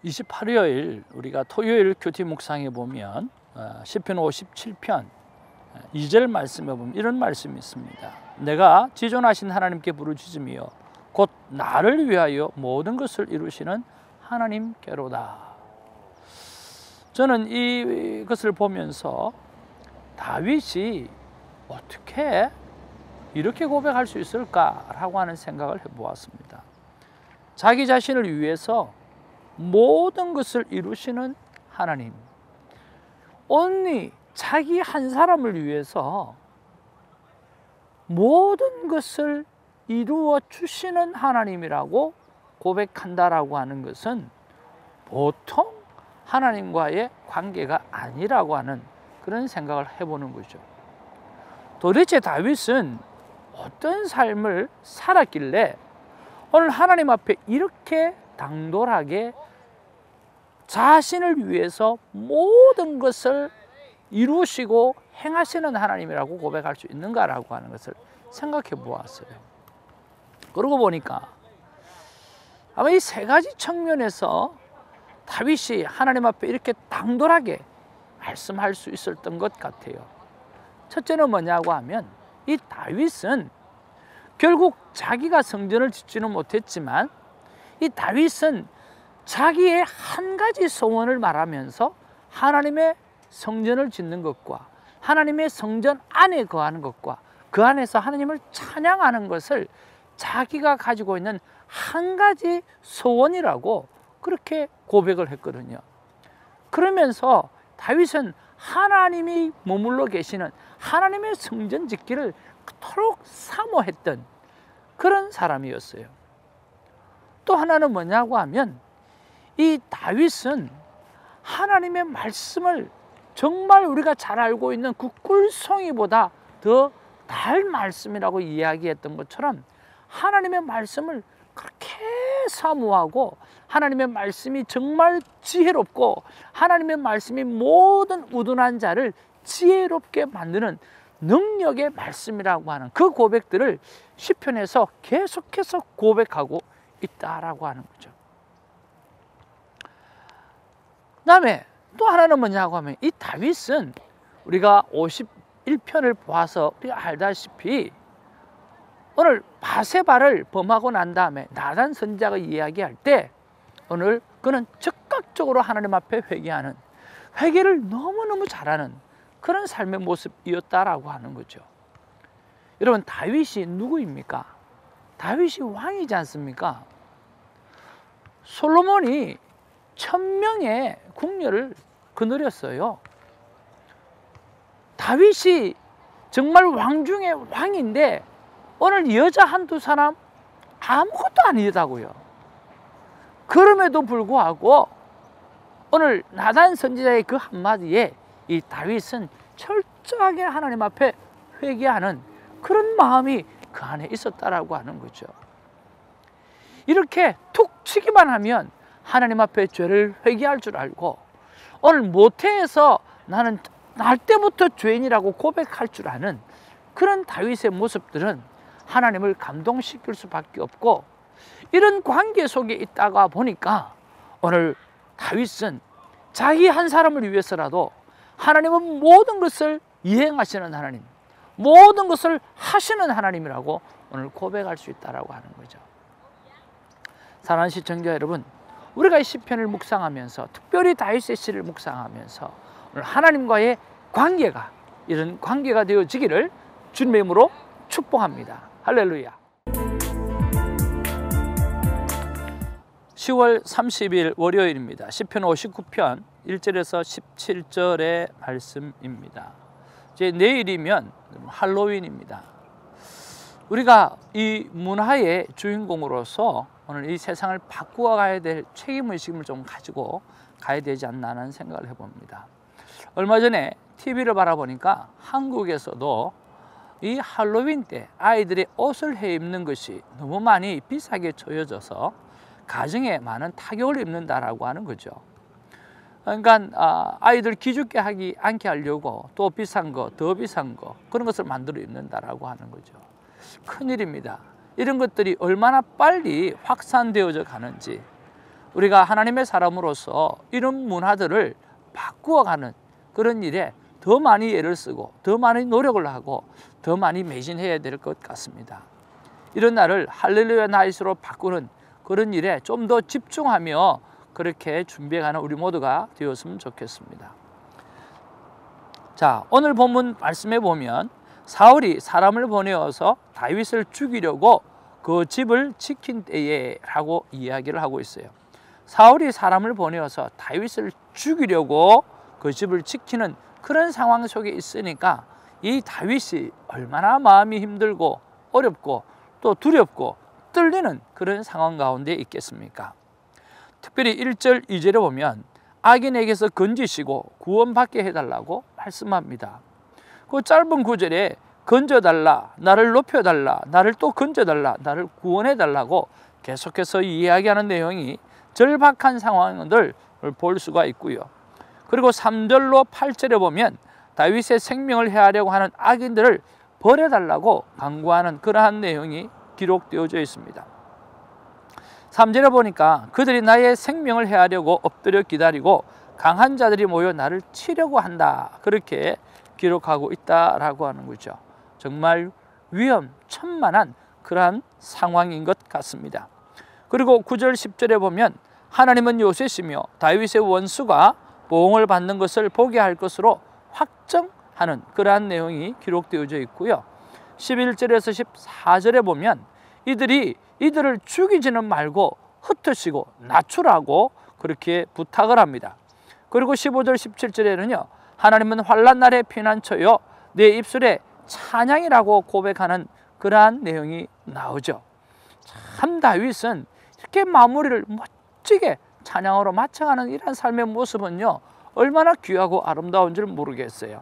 28일 우리가 토요일 큐티 묵상해 보면 시편 57편 2절 말씀에 보면 이런 말씀이 있습니다. 내가 지존하신 하나님께 부르짖으며 곧 나를 위하여 모든 것을 이루시는 하나님께로다. 저는 이것을 보면서 다윗이 어떻게 이렇게 고백할 수 있을까라고 하는 생각을 해보았습니다. 자기 자신을 위해서 모든 것을 이루시는 하나님, 온리 자기 한 사람을 위해서 모든 것을 이루어 주시는 하나님이라고 고백한다라고 하는 것은 보통 하나님과의 관계가 아니라고 하는 그런 생각을 해보는 거죠. 도대체 다윗은 어떤 삶을 살았길래 오늘 하나님 앞에 이렇게 당돌하게 자신을 위해서 모든 것을 이루시고 행하시는 하나님이라고 고백할 수 있는가라고 하는 것을 생각해 보았어요. 그러고 보니까 아마 이 세 가지 측면에서 다윗이 하나님 앞에 이렇게 당돌하게 말씀할 수 있었던 것 같아요. 첫째는 뭐냐고 하면 이 다윗은 결국 자기가 성전을 짓지는 못했지만 이 다윗은 자기의 한 가지 소원을 말하면서 하나님의 성전을 짓는 것과 하나님의 성전 안에 거하는 것과 그 안에서 하나님을 찬양하는 것을 자기가 가지고 있는 한 가지 소원이라고 그렇게 고백을 했거든요. 그러면서 다윗은 하나님이 머물러 계시는 하나님의 성전 짓기를 그토록 사모했던 그런 사람이었어요. 또 하나는 뭐냐고 하면 이 다윗은 하나님의 말씀을 정말 우리가 잘 알고 있는 그 꿀송이보다 더 달 말씀이라고 이야기했던 것처럼 하나님의 말씀을 그렇게 사모하고 하나님의 말씀이 정말 지혜롭고 하나님의 말씀이 모든 우둔한 자를 지혜롭게 만드는 능력의 말씀이라고 하는 그 고백들을 시편에서 계속해서 고백하고 있다라고 하는 거죠. 그 다음에 또 하나는 뭐냐고 하면 이 다윗은 우리가 51편을 보아서 우리가 알다시피 오늘 바세바를 범하고 난 다음에 나단 선지자가 이야기할 때 오늘 그는 즉각적으로 하나님 앞에 회개하는, 회개를 너무너무 잘하는 그런 삶의 모습이었다라고 하는 거죠. 여러분, 다윗이 누구입니까? 다윗이 왕이지 않습니까? 솔로몬이 1000명의 궁녀를 거느렸어요. 다윗이 정말 왕 중에 왕인데 오늘 여자 한두 사람 아무것도 아니다고요. 그럼에도 불구하고 오늘 나단 선지자의 그 한마디에 이 다윗은 철저하게 하나님 앞에 회개하는 그런 마음이 그 안에 있었다라고 하는 거죠. 이렇게 툭 치기만 하면 하나님 앞에 죄를 회개할 줄 알고 오늘 모태에서 나는 날 때부터 죄인이라고 고백할 줄 아는 그런 다윗의 모습들은 하나님을 감동시킬 수밖에 없고, 이런 관계 속에 있다가 보니까 오늘 다윗은 자기 한 사람을 위해서라도 하나님은 모든 것을 이행하시는 하나님, 모든 것을 하시는 하나님이라고 오늘 고백할 수 있다라고 하는 거죠. 사랑하는 시청자 여러분, 우리가 이 시편을 묵상하면서 특별히 다윗의 시를 묵상하면서 오늘 하나님과의 관계가 이런 관계가 되어지기를 주님의 이름으로 축복합니다. 할렐루야. 10월 30일 월요일입니다. 시편 59편 1절에서 17절의 말씀입니다. 이제 내일이면 할로윈입니다. 우리가 이 문화의 주인공으로서 오늘 이 세상을 바꾸어 가야 될 책임의식을 좀 가지고 가야 되지 않나 하는 생각을 해봅니다. 얼마 전에 TV를 바라보니까 한국에서도 이 할로윈 때 아이들이 옷을 해입는 것이 너무 많이 비싸게 쳐여져서 가정에 많은 타격을 입는다라고 하는 거죠. 그러니까 아이들 기죽게 하지 않게 하려고 또 비싼 거, 더 비싼 거 그런 것을 만들어 입는다라고 하는 거죠. 큰일입니다. 이런 것들이 얼마나 빨리 확산되어져 가는지 우리가 하나님의 사람으로서 이런 문화들을 바꾸어가는 그런 일에 더 많이 애를 쓰고 더 많이 노력을 하고 더 많이 매진해야 될 것 같습니다. 이런 날을 할렐루야 나잇으로 바꾸는 그런 일에 좀 더 집중하며 그렇게 준비해가는 우리 모두가 되었으면 좋겠습니다. 자, 오늘 본문 말씀에 보면 사울이 사람을 보내어서 다윗을 죽이려고 그 집을 지킨 때에 라고 이야기를 하고 있어요. 사울이 사람을 보내어서 다윗을 죽이려고 그 집을 지키는 그런 상황 속에 있으니까 이 다윗이 얼마나 마음이 힘들고 어렵고 또 두렵고 떨리는 그런 상황 가운데 있겠습니까? 특별히 1절 2절에 보면 악인에게서 건지시고 구원받게 해달라고 말씀합니다. 그 짧은 9절에 건져달라, 나를 높여달라, 나를 또 건져달라, 나를 구원해달라고 계속해서 이야기하는 내용이 절박한 상황들을 볼 수가 있고요. 그리고 3절로 8절에 보면 다윗의 생명을 해하려고 하는 악인들을 버려달라고 강구하는 그러한 내용이 기록되어져 있습니다. 3절에 보니까 그들이 나의 생명을 해하려고 엎드려 기다리고 강한 자들이 모여 나를 치려고 한다, 그렇게 기록하고 있다라고 하는 거죠. 정말 위험천만한 그러한 상황인 것 같습니다. 그리고 9절 10절에 보면 하나님은 요셉이며 다윗의 원수가 보응을 받는 것을 보게 할 것으로 확정하는 그러한 내용이 기록되어져 있고요. 11절에서 14절에 보면 이들을 죽이지는 말고 흩으시고 낮추라고 그렇게 부탁을 합니다. 그리고 15절 17절에는요, 하나님은 환난 날의 피난처요 내 입술에 찬양이라고 고백하는 그러한 내용이 나오죠. 참 다윗은 이렇게 마무리를 멋지게 찬양으로 마쳐가는 이런 삶의 모습은요, 얼마나 귀하고 아름다운 줄 모르겠어요.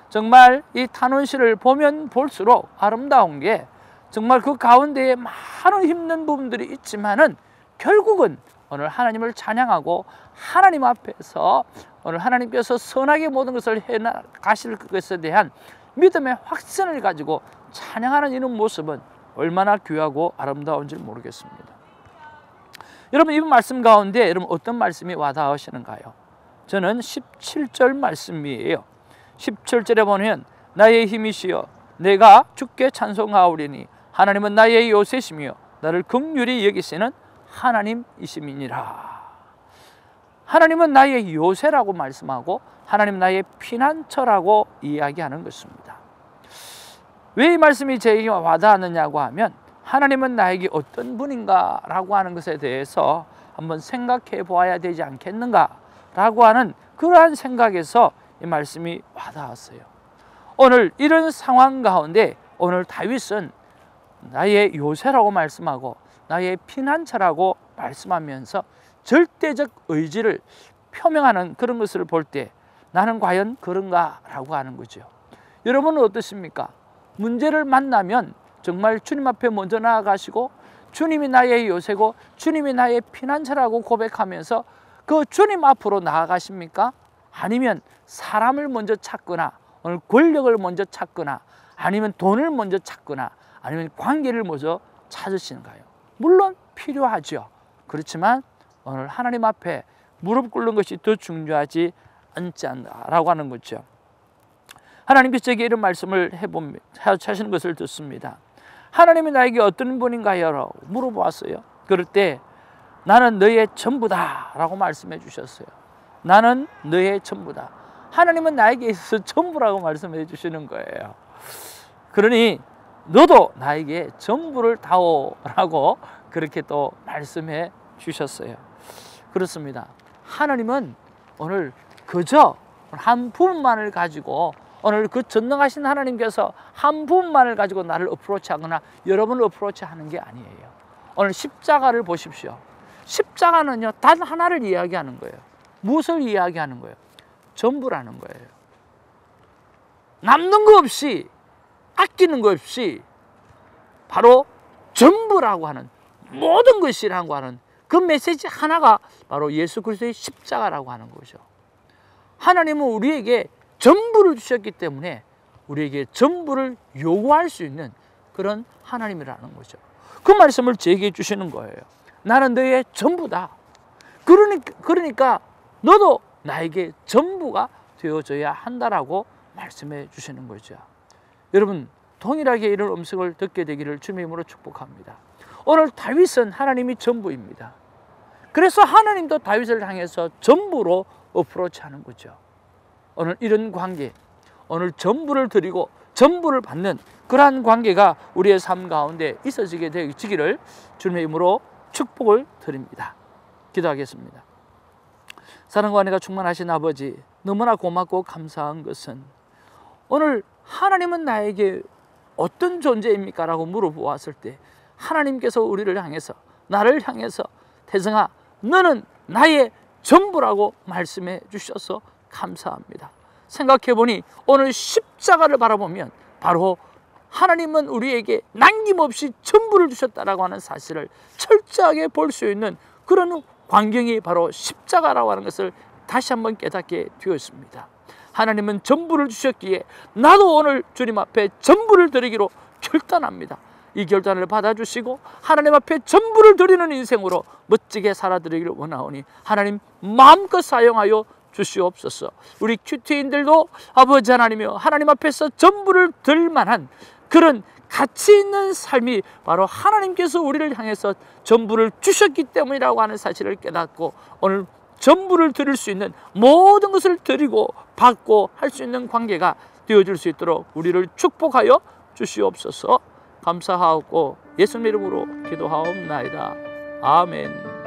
정말 이 탄원시를 보면 볼수록 아름다운 게 정말 그 가운데에 많은 힘든 부분들이 있지만은 결국은 오늘 하나님을 찬양하고 하나님 앞에서 오늘 하나님께서 선하게 모든 것을 해나가실 것에 대한 믿음의 확신을 가지고 찬양하는 이런 모습은 얼마나 귀하고 아름다운지 모르겠습니다. 여러분, 이 말씀 가운데 여러분 어떤 말씀이 와닿으시는가요? 저는 17절 말씀이에요. 17절에 보면 나의 힘이시여 내가 주께 찬송하오리니 하나님은 나의 요새시며 나를 긍휼히 여기시는 하나님이심이니라. 하나님은 나의 요새라고 말씀하고 하나님 나의 피난처라고 이야기하는 것입니다. 왜 이 말씀이 제게 와닿았느냐고 하면 하나님은 나에게 어떤 분인가 라고 하는 것에 대해서 한번 생각해 보아야 되지 않겠는가 라고 하는 그러한 생각에서 이 말씀이 와닿았어요. 오늘 이런 상황 가운데 오늘 다윗은 나의 요새라고 말씀하고 나의 피난처라고 말씀하면서 절대적 의지를 표명하는 그런 것을 볼 때 나는 과연 그런가 라고 하는 거죠. 여러분은 어떠십니까? 문제를 만나면 정말 주님 앞에 먼저 나아가시고 주님이 나의 요새고 주님이 나의 피난처라고 고백하면서 그 주님 앞으로 나아가십니까? 아니면 사람을 먼저 찾거나 오늘 권력을 먼저 찾거나 아니면 돈을 먼저 찾거나 아니면 관계를 먼저 찾으시는가요? 물론 필요하죠. 그렇지만 오늘 하나님 앞에 무릎 꿇는 것이 더 중요하지 않지 않나라고 하는 거죠. 하나님께서 제게 이런 말씀을 하시는 것을 듣습니다. 하나님이 나에게 어떤 분인가요? 라고 물어보았어요. 그럴 때 나는 너의 전부다 라고 말씀해 주셨어요. 나는 너의 전부다. 하나님은 나에게 있어서 전부라고 말씀해 주시는 거예요. 그러니 너도 나에게 전부를 다오라고 그렇게 또 말씀해 주셨어요. 그렇습니다. 하나님은 오늘 그저 한 부분만을 가지고 오늘 그 전능하신 하나님께서 한 부분만을 가지고 나를 어프로치하거나 여러분을 어프로치하는 게 아니에요. 오늘 십자가를 보십시오. 십자가는요 단 하나를 이야기하는 거예요. 무엇을 이야기하는 거예요? 전부라는 거예요. 남는 거 없이 아끼는 거 없이 바로 전부라고 하는 모든 것이라고 하는 그 메시지 하나가 바로 예수 그리스도의 십자가라고 하는 거죠. 하나님은 우리에게 전부를 주셨기 때문에 우리에게 전부를 요구할 수 있는 그런 하나님이라는 거죠. 그 말씀을 제게 주시는 거예요. 나는 너의 전부다. 그러니까 너도 나에게 전부가 되어줘야 한다라고 말씀해 주시는 거죠. 여러분, 동일하게 이런 음성을 듣게 되기를 주님의 이름으로 축복합니다. 오늘 다윗은 하나님이 전부입니다. 그래서 하나님도 다윗을 향해서 전부로 어프로치하는 거죠. 오늘 이런 관계, 오늘 전부를 드리고 전부를 받는 그러한 관계가 우리의 삶 가운데 있어지게 되기를 주님의 이름으로 축복을 드립니다. 기도하겠습니다. 사랑과 은혜가 충만하신 아버지, 너무나 고맙고 감사한 것은 오늘 하나님은 나에게 어떤 존재입니까? 라고 물어보았을 때 하나님께서 우리를 향해서, 나를 향해서 태성아, 너는 나의 전부라고 말씀해 주셔서 감사합니다. 생각해보니 오늘 십자가를 바라보면 바로 하나님은 우리에게 남김없이 전부를 주셨다라고 하는 사실을 철저하게 볼 수 있는 그런 광경이 바로 십자가라고 하는 것을 다시 한번 깨닫게 되었습니다. 하나님은 전부를 주셨기에 나도 오늘 주님 앞에 전부를 드리기로 결단합니다. 이 결단을 받아주시고 하나님 앞에 전부를 드리는 인생으로 멋지게 살아드리기를 원하오니 하나님 마음껏 사용하여 주시옵소서. 우리 큐티인들도 아버지 하나님이여, 하나님 앞에서 전부를 들 만한 그런 가치 있는 삶이 바로 하나님께서 우리를 향해서 전부를 주셨기 때문이라고 하는 사실을 깨닫고 오늘 전부를 드릴 수 있는 모든 것을 드리고 받고 할 수 있는 관계가 되어질 수 있도록 우리를 축복하여 주시옵소서. 감사하고 예수님 이름으로 기도하옵나이다. 아멘.